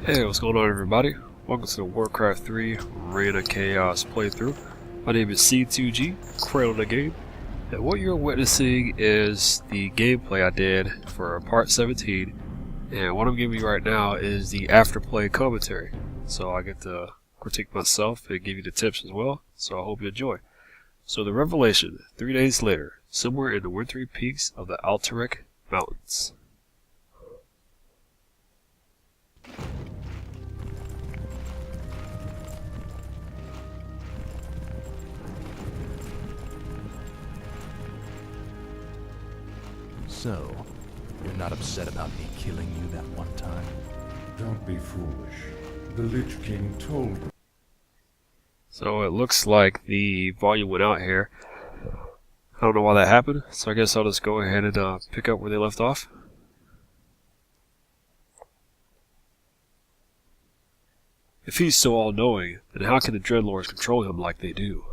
Hey, what's going on everybody? Welcome to the Warcraft 3 Reign of Chaos playthrough. My name is C2G, Cradle the game, and what you're witnessing is the gameplay I did for part 17, and what I'm giving you right now is the afterplay commentary. So I get to critique myself and give you the tips as well, so I hope you enjoy. So the revelation, 3 days later, somewhere in the wintry peaks of the Alterac Mountains. So, you're not upset about me killing you that one time? Don't be foolish. The Lich King told me. So it looks like the volume went out here. I don't know why that happened, so I guess I'll just go ahead and pick up where they left off. If he's so all-knowing, then how can the Dreadlords control him like they do?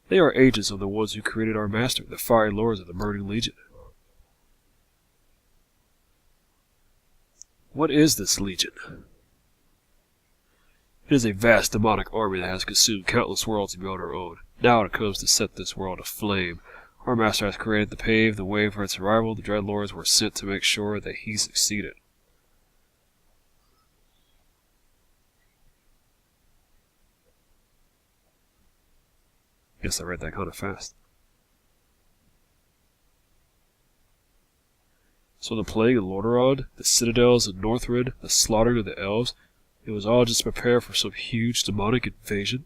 They are agents of the ones who created our master, the Fiery Lords of the Burning Legion. What is this Legion? It is a vast demonic army that has consumed countless worlds beyond our own. Now it comes to set this world aflame. Our master has created to pave the way for its arrival. The Dreadlords were sent to make sure that he succeeded. Guess I read that kind of fast. So the plague of Lordaeron, the citadels of Northrend, the slaughtering of the elves, it was all just to prepare for some huge demonic invasion?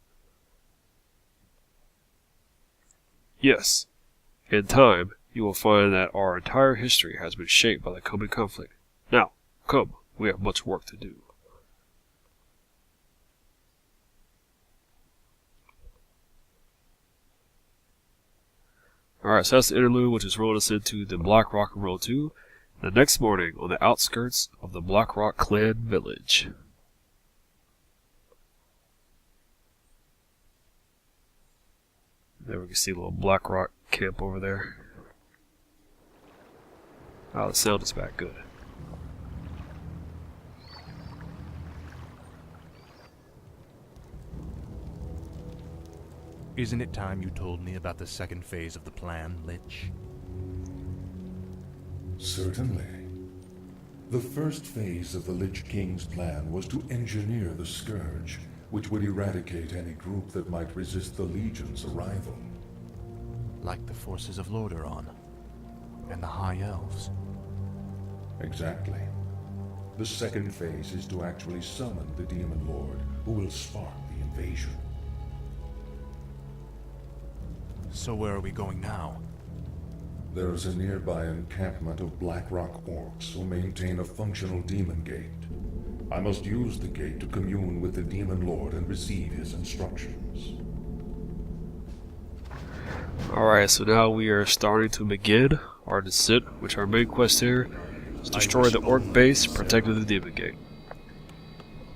Yes. In time, you will find that our entire history has been shaped by the coming conflict. Now, come, we have much work to do. Alright, so that's the interlude, which is rolling us into the Blackrock Roll Too. The next morning, on the outskirts of the Blackrock clan village. There we can see a little Blackrock camp over there. Oh, the sound is back good. Isn't it time you told me about the second phase of the plan, Lich? Certainly. The first phase of the Lich King's plan was to engineer the Scourge, which would eradicate any group that might resist the Legion's arrival. Like the forces of Lordaeron and the High Elves. Exactly. The second phase is to actually summon the Demon Lord, who will spark the invasion. So where are we going now? There is a nearby encampment of Blackrock orcs who maintain a functional demon gate. I must use the gate to commune with the Demon Lord and receive his instructions. Alright, so now we are starting to begin our descent, which our main quest here is destroy the orc base, protecting the demon gate.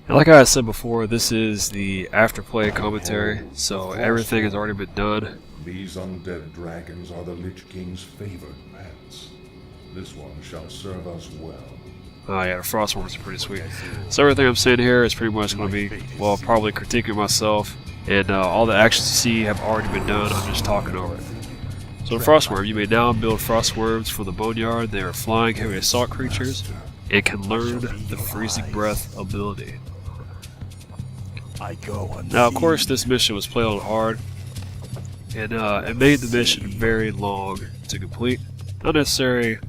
And like I said before, this is the afterplay commentary, so everything has already been done. These undead dragons are the Lich King's favored pets. This one shall serve us well. Oh yeah, the frostworms are pretty sweet. So everything I'm saying here is pretty much going to be, well, probably critiquing myself, and all the actions you see have already been done. I'm just talking over it. So the frostworm, you may now build frostworms for the boneyard. They are flying heavy assault creatures and can learn the freezing breath ability. Now, of course, this mission was played on hard, and it made the mission very long to complete. Not necessarily,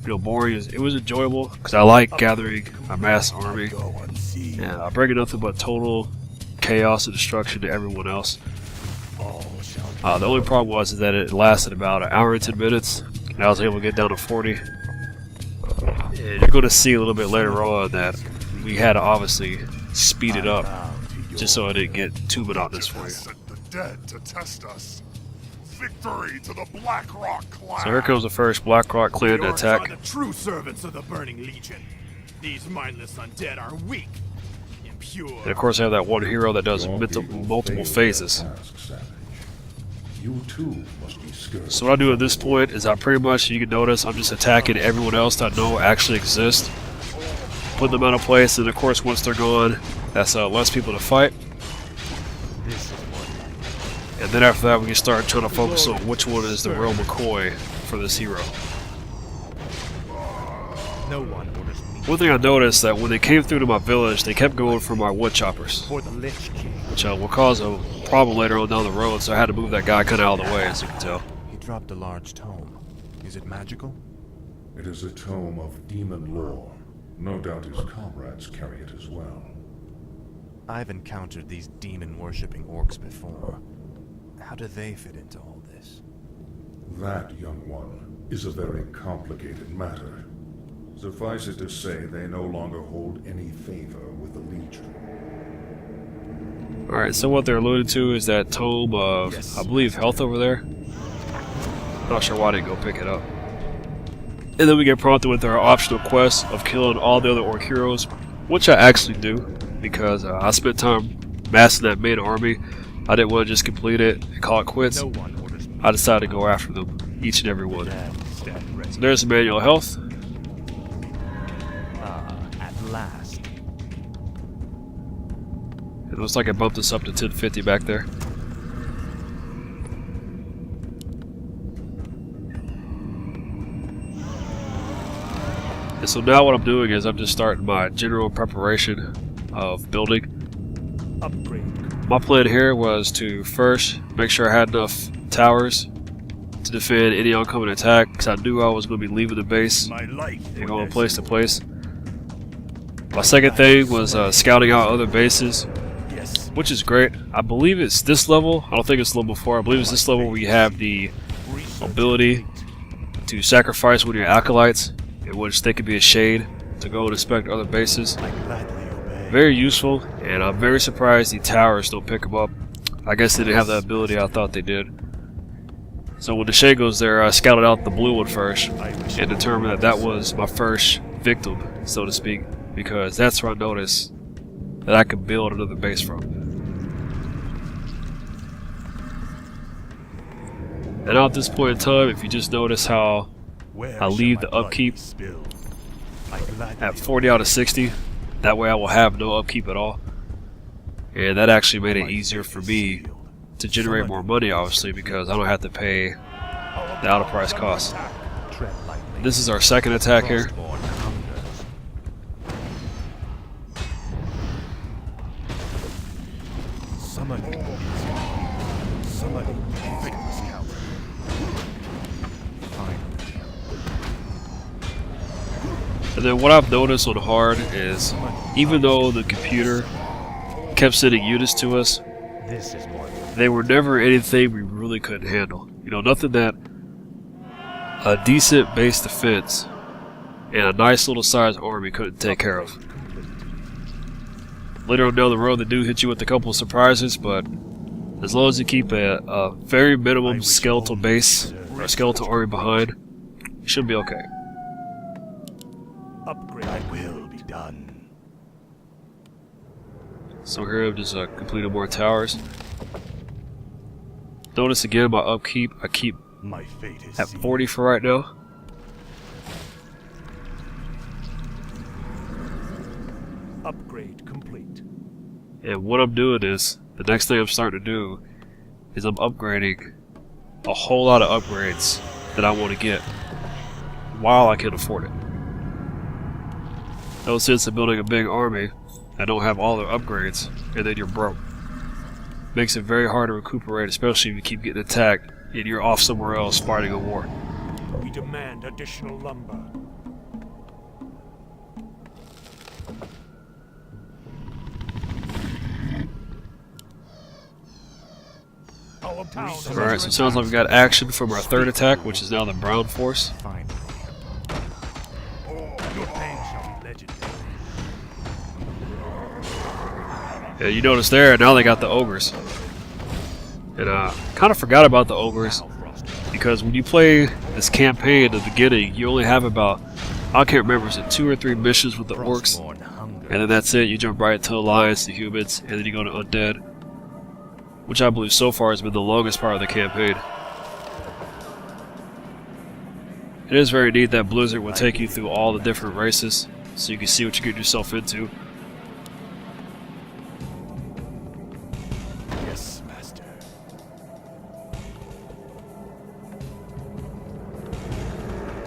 boring. It was enjoyable because I like gathering a mass army and bringing nothing but total chaos and destruction to everyone else. The only problem was that it lasted about an hour and 10 minutes, and I was able to get down to 40. And you're going to see a little bit later on that we had to obviously speed it up just so it didn't get too monotonous for you. The dead to test us. Victory to the Blackrock clan. So here comes the first Blackrock clan to The attack. orcs are the true servants of the Burning Legion. These mindless undead are weak, impure. And of course I have that one hero that does multiple phases. You too must be scared. So what I do at this point is I pretty much, you can notice, I'm just attacking everyone else that I know actually exists. put them out of place, and of course once they're gone, that's less people to fight. And then after that we can start trying to focus on which one is the real McCoy for this hero. No one orders me. One thing I noticed that when they came through to my village, they kept going for my wood choppers, For the Lich King. which will cause a problem later on down the road, so I had to move that guy kind of out of the way, as you can tell. He dropped a large tome. Is it magical? It is a tome of demon lore. No doubt his comrades carry it as well. I've encountered these demon-worshipping orcs before. How do they fit into all this? That, young one, is a very complicated matter. Suffice it to say, they no longer hold any favor with the Legion. Alright, so what they're alluding to is that tome of, I believe, health over there. Not sure why I didn't go pick it up. And then we get prompted with our optional quest of killing all the other orc heroes, which I actually do, because I spent time massing that main army. I didn't want to just complete it and call it quits. No one orders me. I decided to go after them, each and every one. So there's the manual health. At last. It looks like I bumped this up to 1050 back there. And so now what I'm doing is I'm just starting my general preparation of building. Upgrade. My plan here was to first make sure I had enough towers to defend any oncoming attack, because I knew I was going to be leaving the base My life. and going place to place. My second thing was scouting out other bases, Yes. which is great. I believe it's this level. I don't think it's level 4. I believe it's this level where you have the ability to sacrifice one of your acolytes, in which they could be a shade to go and inspect other bases. I gladly obey. Very useful, and I'm very surprised the towers don't pick them up. I guess they didn't have that ability. I thought they did. So when the shade goes there, I scouted out the blue one first and determined that that was my first victim, so to speak, because that's where I noticed that I could build another base from. And now at this point in time, if you just notice how I leave the upkeep at 40 out of 60, that way I will have no upkeep at all. And that actually made it easier for me to generate more money, obviously, because I don't have to pay the out of price cost. This is our second attack here. And then what I've noticed on hard is, even though the computer kept sending units to us, they were never anything we really couldn't handle. You know, nothing that a decent base defense and a nice little sized army couldn't take care of. Later on down the road, they do hit you with a couple of surprises, but as long as you keep a very minimum skeletal base or a skeletal army behind, you should be okay. Upgrade. I will be done. So here I've just completed more towers. Notice again my upkeep, I keep My fate is at 40 for right now. Upgrade complete. And what I'm doing is, the next thing I'm starting to do is I'm upgrading a whole lot of upgrades that I want to get while I can afford it. No sense in building a big army that don't have all the upgrades and then you're broke. Makes it very hard to recuperate, especially if you keep getting attacked and you're off somewhere else fighting a war. We demand additional lumber. Our town is Alright, so it sounds like we got action from our third attack, which is now the Brown Force. Fine. Your pain shall be legendary. Yeah, you notice there, now they got the ogres. And kind of forgot about the ogres, because when you play this campaign at the beginning, you only have about, I can't remember, is it 2 or 3 missions with the orcs? And then that's it, you jump right into Alliance, the humans, and then you go to Undead. Which I believe so far has been the longest part of the campaign. It is very neat that Blizzard will take you through all the different races so you can see what you get yourself into. Yes, master.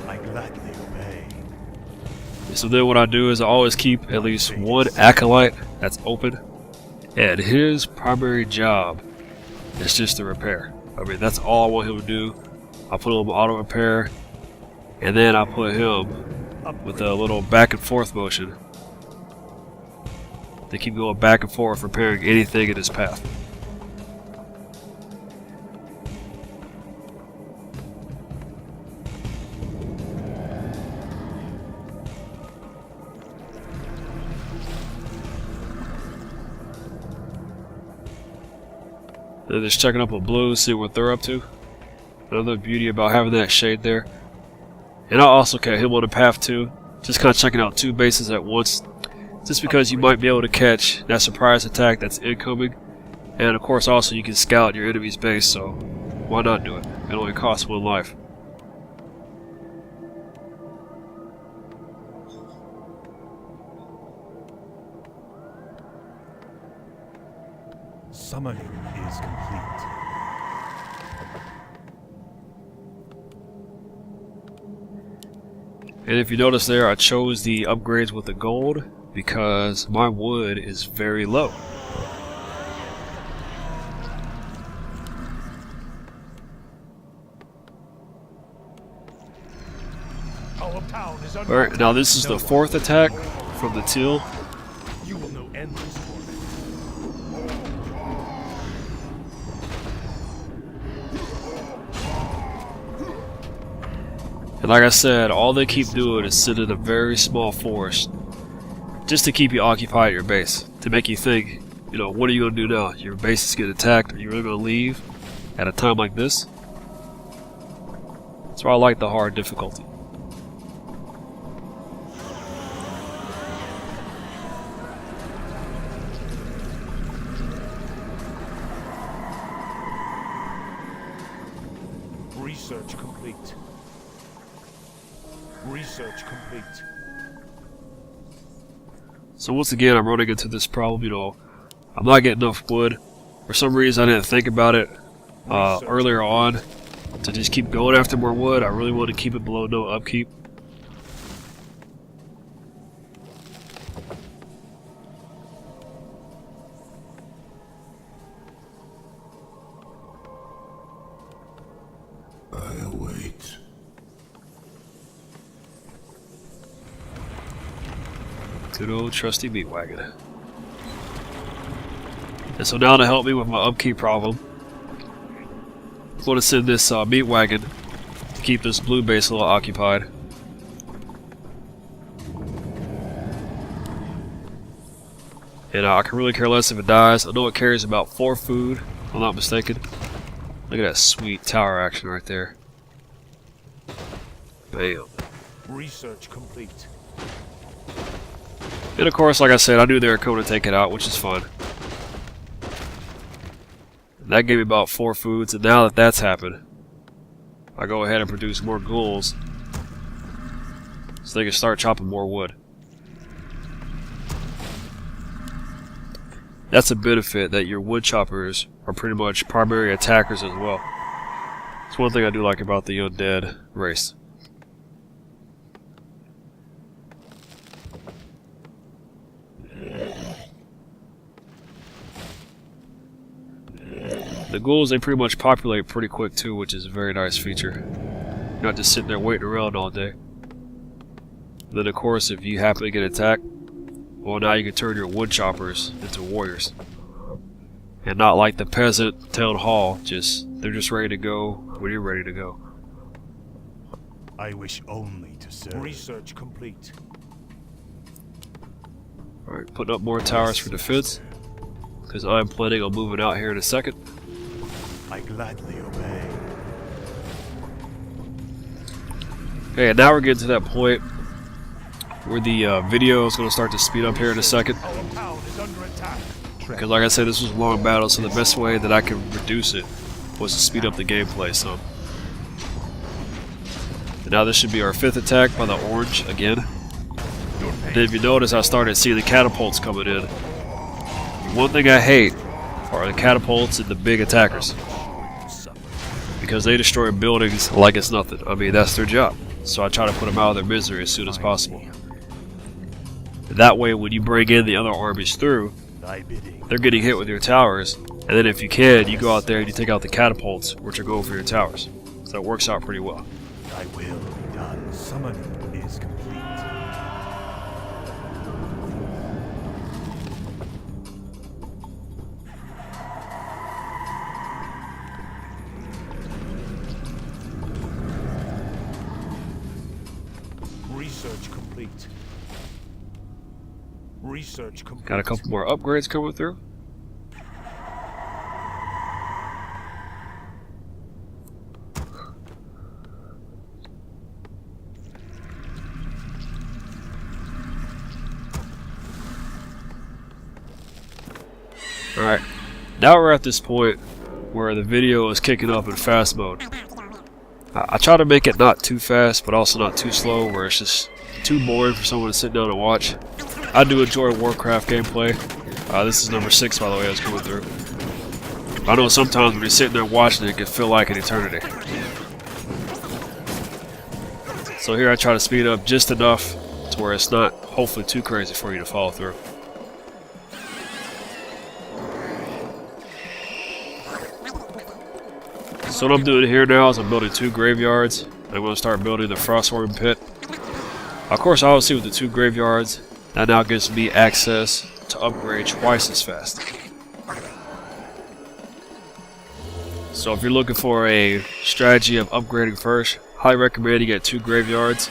I gladly obey. So then what I do is I always keep at least one acolyte that's open, and his primary job is just to repair. I mean, that's all I want him to do. I put him auto repair, and then I put him with a little back and forth motion to keep going back and forth, repairing anything in his path. Then just checking up with blue, see what they're up to. Another beauty about having that shade there. And I'll also catch him on the path too. Just kind of checking out two bases at once. Just because you might be able to catch that surprise attack that's incoming. And of course also you can scout your enemy's base, so why not do it? It only costs one life. Summoning is complete. And if you notice there, I chose the upgrades with the gold because my wood is very low. Our town is under Alright, now this is the fourth attack from the till. You will know endless torment. And like I said, all they keep doing is sit in a very small forest just to keep you occupied at your base. To make you think, you know, what are you going to do now? Your base is getting attacked. Are you really going to leave at a time like this? That's why I like the hard difficulty. Research complete. Research complete. So once again, I'm running into this problem, you know, I'm not getting enough wood. For some reason, I didn't think about it earlier on to just keep going after more wood. I really want to keep it below no upkeep. I await. Good old trusty meat wagon. And so now to help me with my upkeep problem, I'm going to send this meat wagon to keep this blue base a little occupied. And I can really care less if it dies. I know it carries about 4 food, if I'm not mistaken. Look at that sweet tower action right there. Bam. Research complete. And of course, like I said, I knew they were coming to take it out, which is fine. And that gave me about 4 foods, and now that that's happened, I go ahead and produce more ghouls so they can start chopping more wood. That's a benefit, that your wood choppers are pretty much primary attackers as well. It's one thing I do like about the Undead race. The ghouls, they pretty much populate pretty quick too, which is a very nice feature. You're not just sitting there waiting around all day. Then of course, if you happen to get attacked, well, now you can turn your wood choppers into warriors. And not like the peasant town hall, they're just ready to go when you're ready to go. I wish only to serve. Research complete. Alright, putting up more towers for defense, because I'm planning on moving out here in a second. I gladly obey. Okay, and now we're getting to that point where the video is going to start to speed up here in a second. Our town is under attack. Because like I said, this was a long battle, so the best way that I could reduce it was to speed up the gameplay some. And now this should be our 5th attack by the orange again. then if you notice, I started seeing the catapults coming in. One thing I hate are the catapults and the big attackers, because they destroy buildings like it's nothing. I mean, that's their job. So I try to put them out of their misery as soon as possible. That way, when you bring in the other armies through, they're getting hit with your towers, and then if you can, you go out there and you take out the catapults, which are going for your towers. So it works out pretty well. Thy will be done. Summoning is complete. Research complete. Research complete. Got a couple more upgrades coming through. Alright, now we're at this point where the video is kicking up in fast mode. I try to make it not too fast, but also not too slow, where it's just too boring for someone to sit down and watch. I do enjoy Warcraft gameplay. This is number 6, by the way, I was going through. I know sometimes when you're sitting there watching it, it can feel like an eternity. So here I try to speed up just enough to where it's not, hopefully, too crazy for you to follow through. So what I'm doing here now is I'm building 2 graveyards. I'm going to start building the Frostworm Pit. Of course, obviously with the 2 graveyards, that now gives me access to upgrade twice as fast. So if you're looking for a strategy of upgrading first, highly recommend you get 2 graveyards,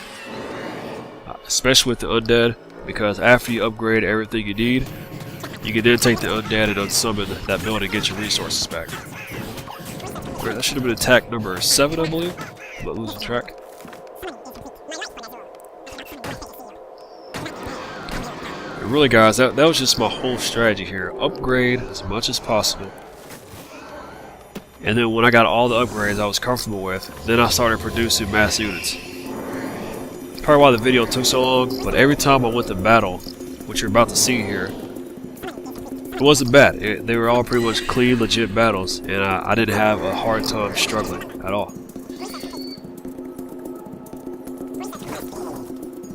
especially with the Undead, because after you upgrade everything you need, you can then take the Undead and unsummon that building and get your resources back. That should have been attack number 7, I believe. I'm not losing track. And really, guys, that was just my whole strategy here. Upgrade as much as possible. And then when I got all the upgrades I was comfortable with, then I started producing mass units. That's probably why the video took so long, but every time I went to battle, which you're about to see here, it wasn't bad. They were all pretty much clean, legit battles, and I didn't have a hard time struggling at all.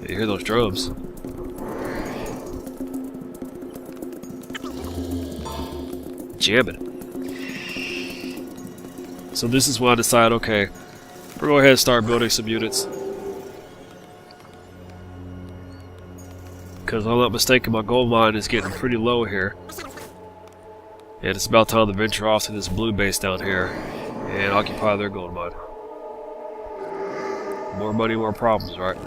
You hear those drums? Jamming. So this is when I decide, okay, we're going to go ahead and start building some units. Because if I'm not mistaken, my gold mine is getting pretty low here. And it's about time to venture off to this blue base down here and occupy their gold mine. More money, more problems, right?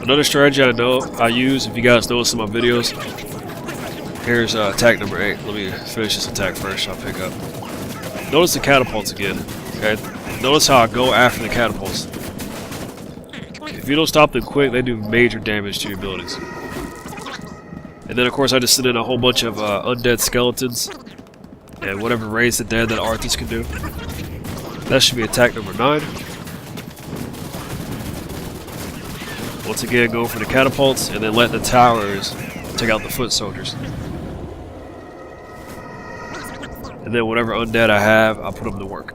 Another strategy I use, if you guys notice in my videos, here's attack number 8. Let me finish this attack first, I'll pick up. Notice the catapults again, okay? Notice how I go after the catapults. If you don't stop them quick, they do major damage to your buildings. And then of course I just send in a whole bunch of undead skeletons and whatever raise the dead that Arthas can do. That should be attack number 9. Once again, go for the catapults and then let the towers take out the foot soldiers. And then whatever undead I have, I'll put them to work.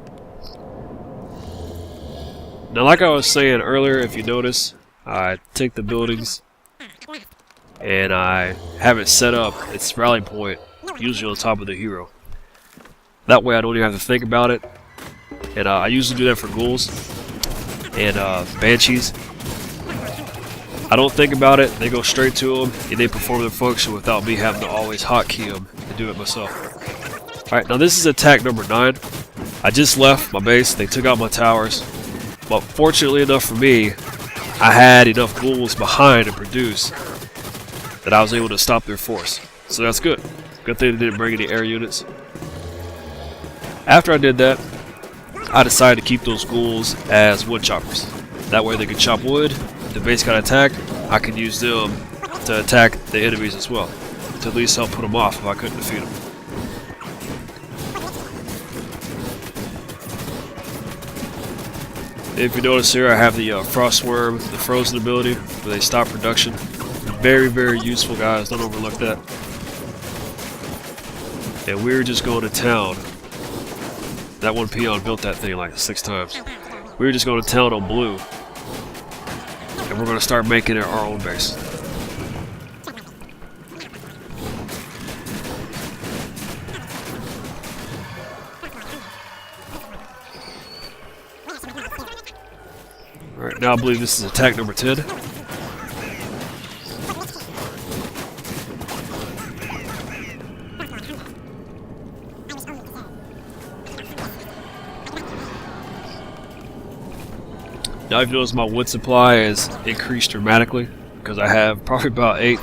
Now, like I was saying earlier, if you notice, I take the buildings and I have it set up its rally point, usually on top of the hero. That way I don't even have to think about it. And I usually do that for ghouls and banshees. I don't think about it, they go straight to them and they perform their function without me having to always hotkey them and do it myself. Alright, now this is attack number 9. I just left my base, they took out my towers. But fortunately enough for me, I had enough ghouls behind to produce that I was able to stop their force. So that's good. Good thing they didn't bring any air units. After I did that, I decided to keep those ghouls as wood choppers. That way they could chop wood. If the base got attacked, I could use them to attack the enemies as well. To at least help put them off if I couldn't defeat them. If you notice here, I have the Frostworm, the Frozen ability, where they stop production. Very, very useful, guys. Don't overlook that. And we're just going to town. That one peon built that thing like 6 times. We're just going to town on blue. And we're going to start making it our own base. Alright, now I believe this is attack number 10. Now I've noticed my wood supply has increased dramatically because I have probably about 8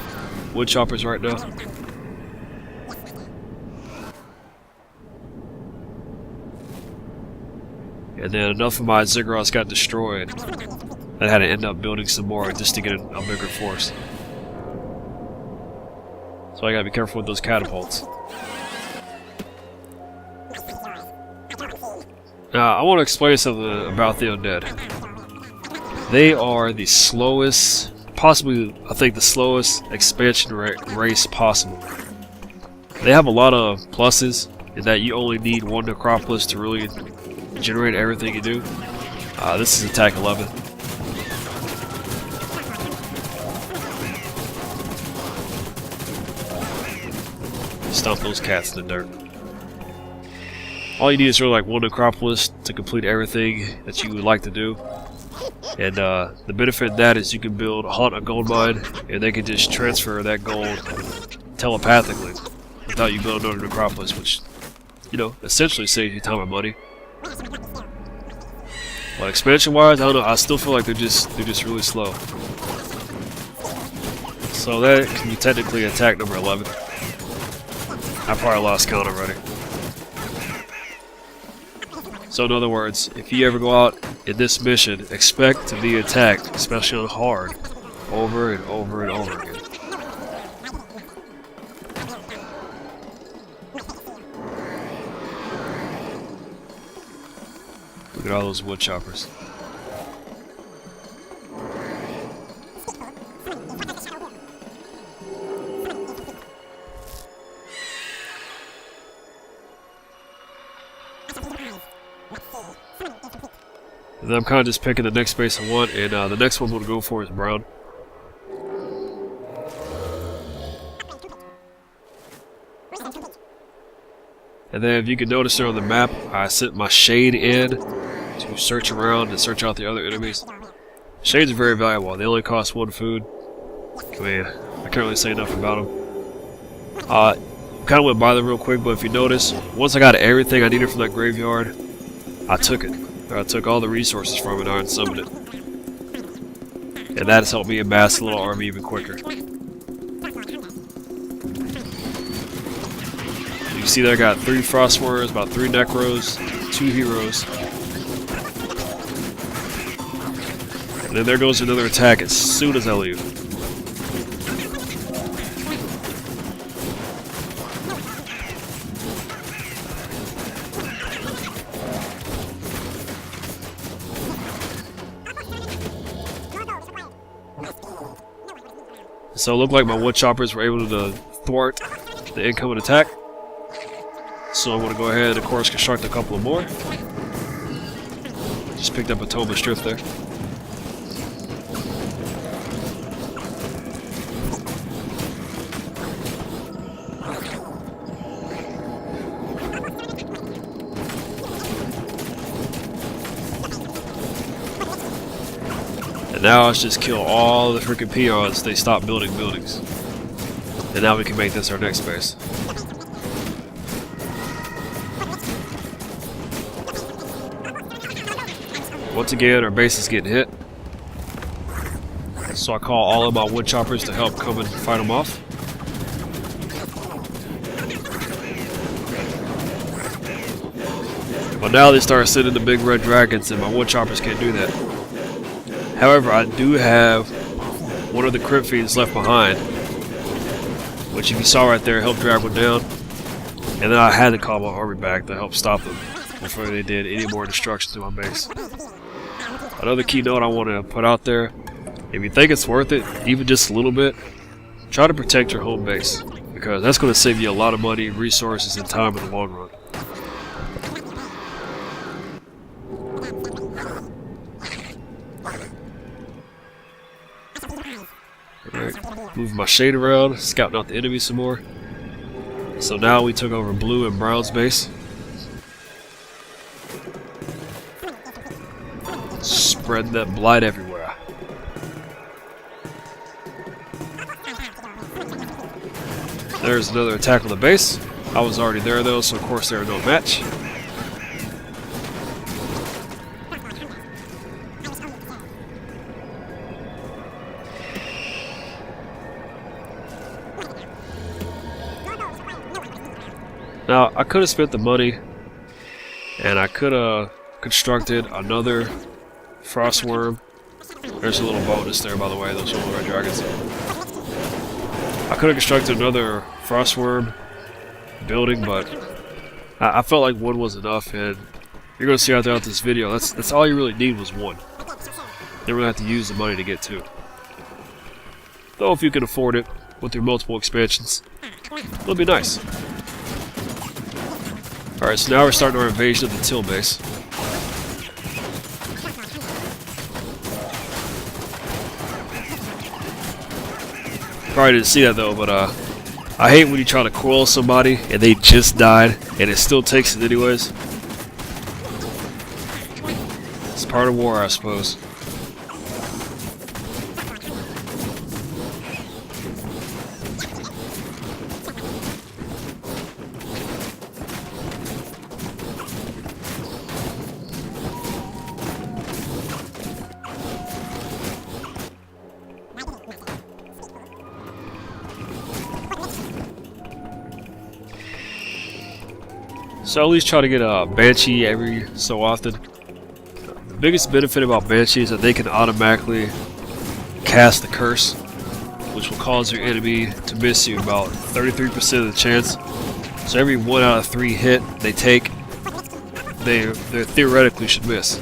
wood choppers right now. And then enough of my ziggurats got destroyed. I had to end up building some more just to get a bigger force. So I gotta be careful with those catapults. Now I want to explain something about the Undead. They are the slowest, possibly I think the slowest expansion race possible. They have a lot of pluses in that you only need 1 necropolis to really generate everything you do. This is attack 11. Stomp those cats in the dirt. All you need is really like 1 necropolis to complete everything that you would like to do. And the benefit of that is you can haunt a gold mine, and they can just transfer that gold telepathically without you building another necropolis, which, you know, essentially saves you time and money. But expansion-wise, I don't know. I still feel like they're just really slow. So that can be technically attack number 11. I probably lost count already. So in other words, if you ever go out in this mission, expect to be attacked, especially on hard, over and over and over again. Look at all those wood choppers. And then I'm kind of just picking the next base I want, and the next one I'm going to go for is brown. And then if you can notice there on the map, I set my shade in to search around and search out the other enemies. Shades are very valuable. They only cost 1 food. I mean, I can't really say enough about them. Kind of went by them real quick, but if you notice, once I got everything I needed from that graveyard, I took it. I took all the resources from it and summoned it. And that has helped me amass a little army even quicker. You see that I got 3 Frostworms, about 3 Necros, 2 Heroes. And then there goes another attack as soon as I leave. So it looked like my wood choppers were able to thwart the incoming attack. So I'm going to go ahead and of course construct a couple of more. Just picked up a Toma Strift there. And now let's just kill all the freaking peons. They stop building buildings. And now we can make this our next base. Once again, our base is getting hit. So I call all of my wood choppers to help come and fight them off. But now they start sending the big red dragons, and my wood choppers can't do that. However, I do have one of the crypt fiends left behind, which if you saw right there, helped drag one down. And then I had to call my army back to help stop them before they did any more destruction to my base. Another key note I want to put out there: if you think it's worth it, even just a little bit, try to protect your home base, because that's going to save you a lot of money, resources, and time in the long run. Alright, moving my shade around, scouting out the enemy some more. So now we took over blue and brown's base. Spread that blight everywhere. There's another attack on the base. I was already there though, so of course they were no match. Now, I could have spent the money, and I could have constructed another Frostworm. There's a little bonus there, by the way, those little red dragons. I could have constructed another Frostworm building, but I felt like one was enough, and you're going to see out throughout this video, that's all you really need was one. You don't really have to use the money to get two. Though if you can afford it, with your multiple expansions, it'll be nice. Alright, so now we're starting our invasion of the Till base. Probably didn't see that though, but I hate when you try to coil somebody and they just died and it still takes it anyways. It's part of war, I suppose. So I at least try to get a Banshee every so often. The biggest benefit about Banshee is that they can automatically cast the curse, which will cause your enemy to miss you about 33% of the chance. So every 1 out of 3 hit they take, they theoretically should miss.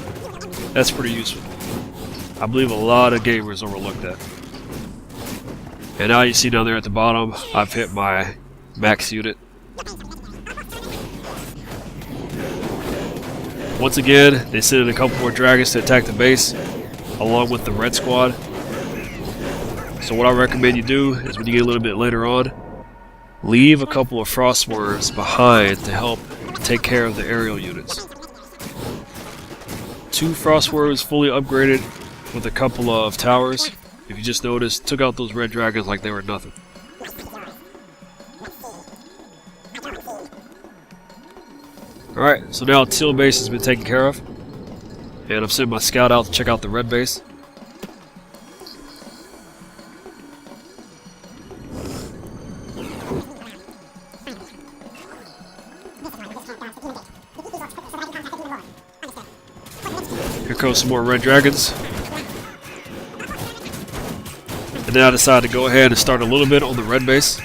That's pretty useful. I believe a lot of gamers overlook that. And now you see down there at the bottom, I've hit my max unit. Once again, they sent in a couple more dragons to attack the base, along with the red squad. So what I recommend you do is when you get a little bit later on, leave a couple of Frostworms behind to help take care of the aerial units. 2 Frostworms fully upgraded with a couple of towers. If you just noticed, took out those red dragons like they were nothing. Alright, so now Till base has been taken care of. And I'm sending my scout out to check out the red base. Here comes some more red dragons. And then I decided to go ahead and start a little bit on the red base.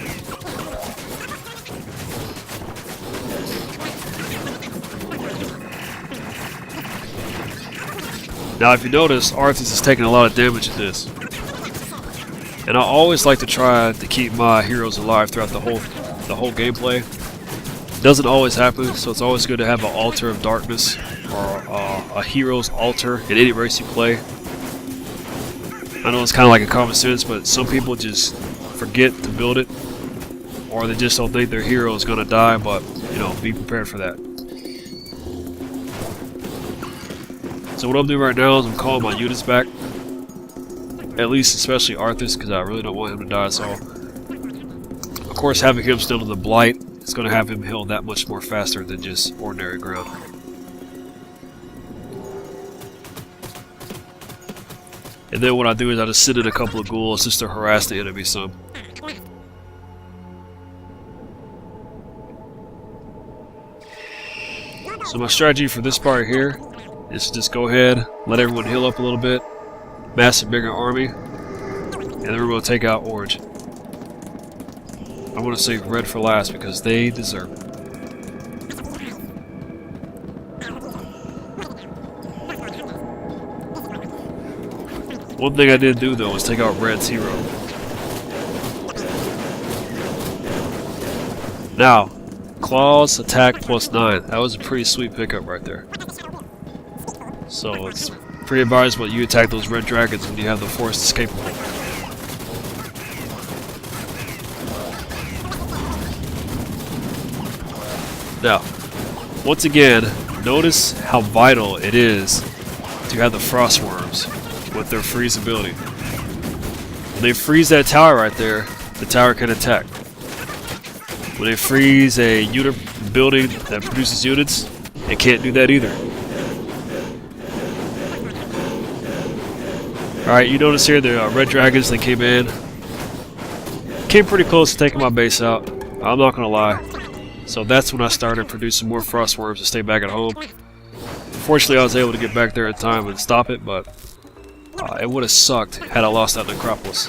Now if you notice, Arthas is taking a lot of damage at this. And I always like to try to keep my heroes alive throughout the whole gameplay. Doesn't always happen, so it's always good to have an altar of darkness or a hero's altar in any race you play. I know it's kind of like a common sense, but some people just forget to build it, or they just don't think their hero is going to die, but you know, be prepared for that. So what I'm doing right now is I'm calling my units back. At least especially Arthas, because I really don't want him to die, so of course having him still in the blight is going to have him heal that much more faster than just ordinary ground. And then what I do is I just send in a couple of ghouls just to harass the enemy some. So my strategy for this part here is to just go ahead, let everyone heal up a little bit, mass a bigger army, and then we're going to take out orange. I want to save red for last because they deserve it. One thing I did do though was take out Red's hero. Now, claws attack +9. That was a pretty sweet pickup right there. So it's pretty advisable you attack those red dragons when you have the forced escape. Now, once again, notice how vital it is to have the frost worms with their freeze ability. When they freeze that tower right there, the tower can attack. When they freeze a unit building that produces units, it can't do that either. Alright, you notice here the red dragons that came in. Came pretty close to taking my base out. I'm not gonna lie. So that's when I started producing more frost worms to stay back at home. Fortunately, I was able to get back there in time and stop it, but it would have sucked had I lost that necropolis.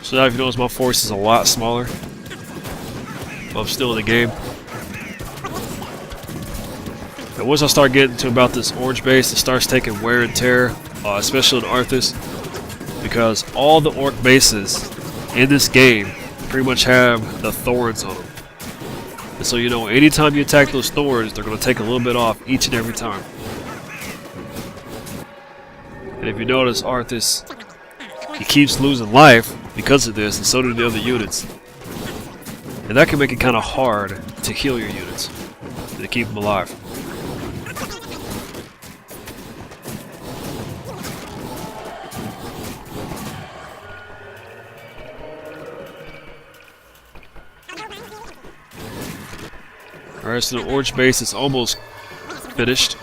So now if you notice, my force is a lot smaller. But I'm still in the game. And once I start getting to about this orange base, it starts taking wear and tear, especially in Arthas, because all the orc bases in this game pretty much have the thorns on them. And so you know, anytime you attack those thorns, they're going to take a little bit off each and every time. And if you notice, Arthas, he keeps losing life because of this, and so do the other units. And that can make it kind of hard to heal your units, and to keep them alive. Alright, so the orange base is almost finished.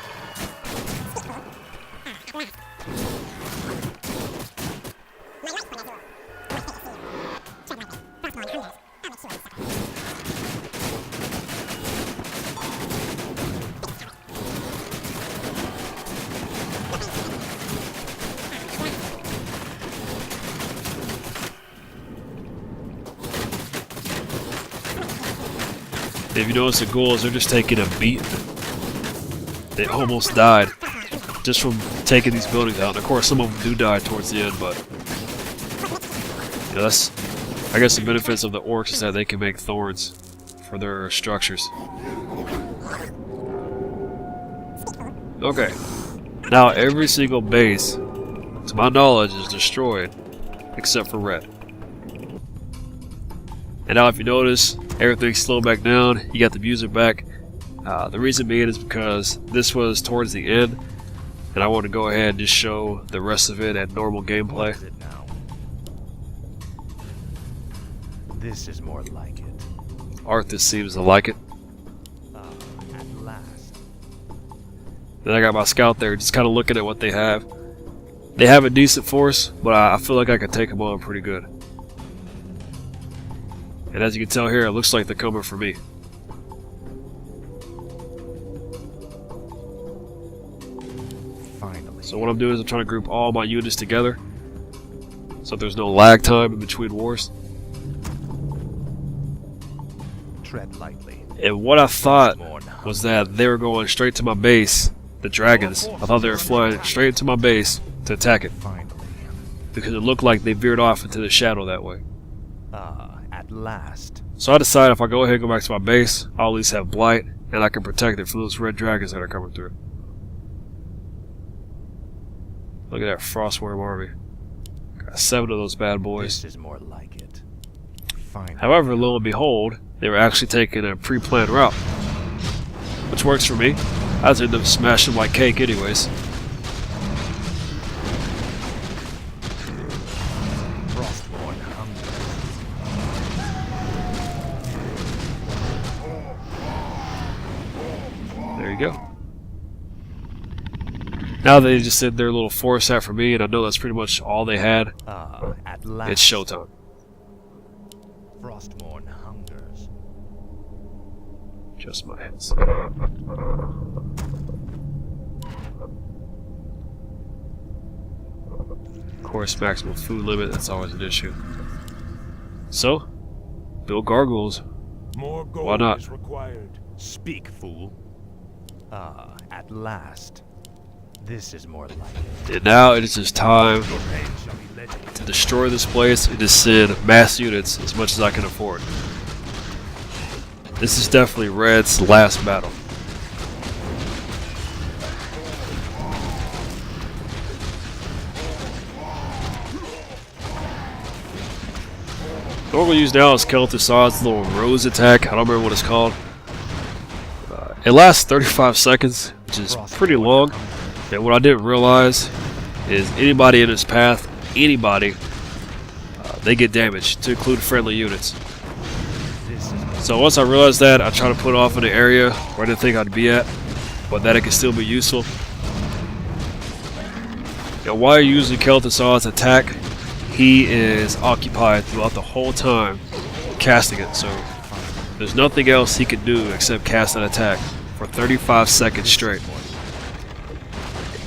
If you notice, the ghouls are just taking a beat. They almost died just from taking these buildings out. And of course, some of them do die towards the end, but you know, that's, I guess, the benefits of the orcs is that they can make thorns for their structures. Okay, now every single base, to my knowledge, is destroyed except for red. And now if you notice, everything's slowed back down. You got the music back. The reason being is because this was towards the end, and I want to go ahead and just show the rest of it at normal gameplay. What is it now? This is more like it. Arthas seems to like it. At last. Then I got my scout there, just kind of looking at what they have. They have a decent force, but I feel like I could take them on pretty good. And as you can tell here, it looks like they're coming for me. Finally. So what I'm doing is I'm trying to group all my units together, so there's no lag time in between wars. Tread lightly. And what I thought was that they were going straight to my base, the dragons. I thought they were flying straight into my base to attack it, Finally. because it looked like they veered off into the shadow that way. At last. So I decided if I go ahead and go back to my base, I'll at least have blight, and I can protect it from those red dragons that are coming through. Look at that frostworm army. Got 7 of those bad boys. This is more like it. Finally. However, lo and behold, they were actually taking a pre-planned route, which works for me. I was end up smashing them like cake anyways. Frostborn hunger. There you go. Now they just did their little force out for me, and I know that's pretty much all they had. At last. It's showtime. Frostborn hungers. Just my heads. Of course, maximum food limit, that's always an issue. So, build gargoyles More gold Why not? is required. Speak, fool. Ah, at last. This is more like it. And now it is just time Your pain shall be legendary. to destroy this place and just send mass units as much as I can afford. This is definitely Red's last battle. What we're going to use now is Skeleton Saw's little rose attack. I don't remember what it's called. It lasts 35 seconds, which is pretty long. And what I didn't realize is anybody in its path, they get damaged, to include friendly units. So once I realized that, I try to put it off in an area where I didn't think I'd be at, but that it can still be useful. And while you're using Skeleton Saw's attack, he is occupied throughout the whole time casting it, so there's nothing else he can do except cast an attack for 35 seconds straight.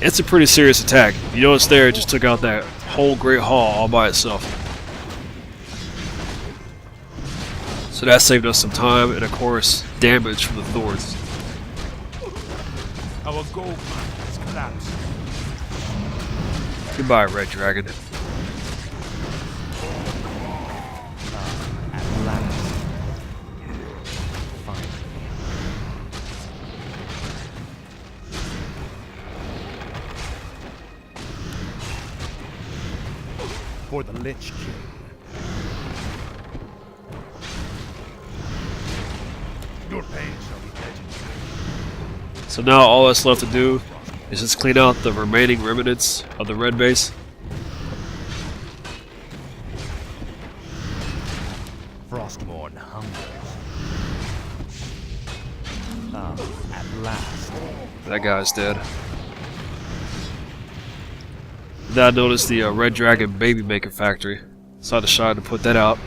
It's a pretty serious attack. You notice there, it just took out that whole Great Hall all by itself. So that saved us some time and, of course, damage from the thorns. Our gold mine has collapsed. Goodbye, Red Dragon. At last. Finally. For the Lich King. Your pain shall be legendary. So now all that's left to do is just clean out the remaining remnants of the red base. Frostmourne hungers. Ah, at last. That guy's dead. Then I noticed the Red Dragon baby maker factory. So I decided to put that out.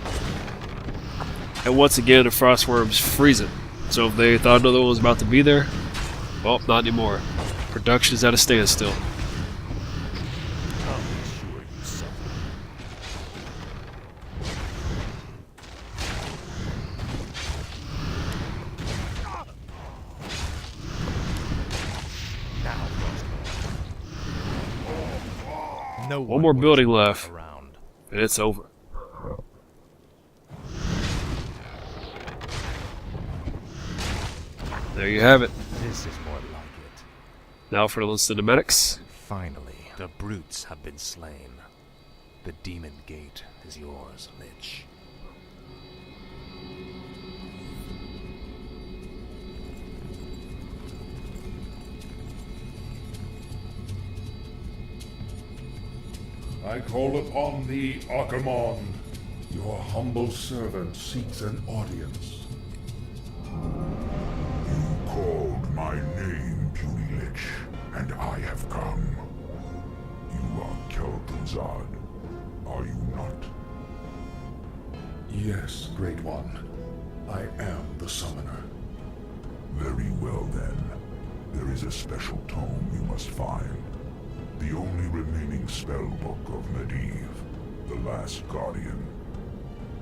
And once again, the frostworms freeze it. So if they thought another one was about to be there, well, not anymore. Production's at a standstill. No One more building was left, around. and it's over. There you have it. This is more like it. Now for the cinematics. Finally, the brutes have been slain. The demon gate is yours, Lich. I call upon thee, Archimonde. Your humble servant seeks an audience. You called my name, puny lich, and I have come. You are Kel'Thuzad, are you not? Yes, Great One. I am the summoner. Very well then. There is a special tome you must find. The only remaining spellbook of Medivh, the Last Guardian.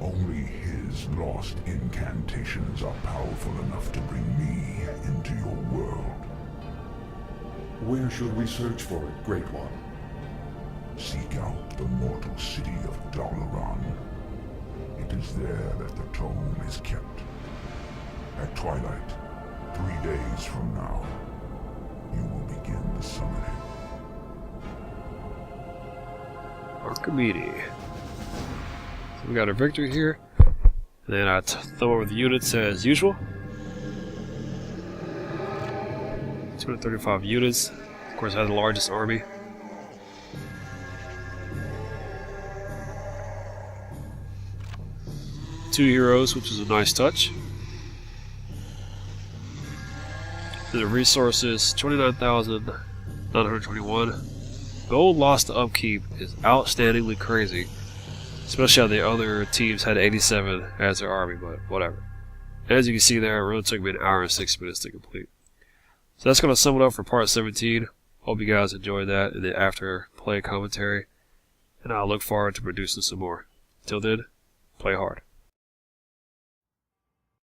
Only his lost incantations are powerful enough to bring me into your world. Where should we search for it, Great One? Seek out the mortal city of Dalaran. It is there that the tome is kept. At twilight, 3 days from now, you will begin the summoning. Archimedes. So we got a victory here. And then I throw over the units as usual. 235 units. Of course, I had the largest army. Two heroes, which is a nice touch. Then the resources, 29,921. Gold lost to upkeep is outstandingly crazy. Especially how the other teams had 87 as their army, but whatever. As you can see there, it really took me an hour and 6 minutes to complete. So that's going to sum it up for part 17. Hope you guys enjoyed that in the after play commentary. And I look forward to producing some more. Till then, play hard.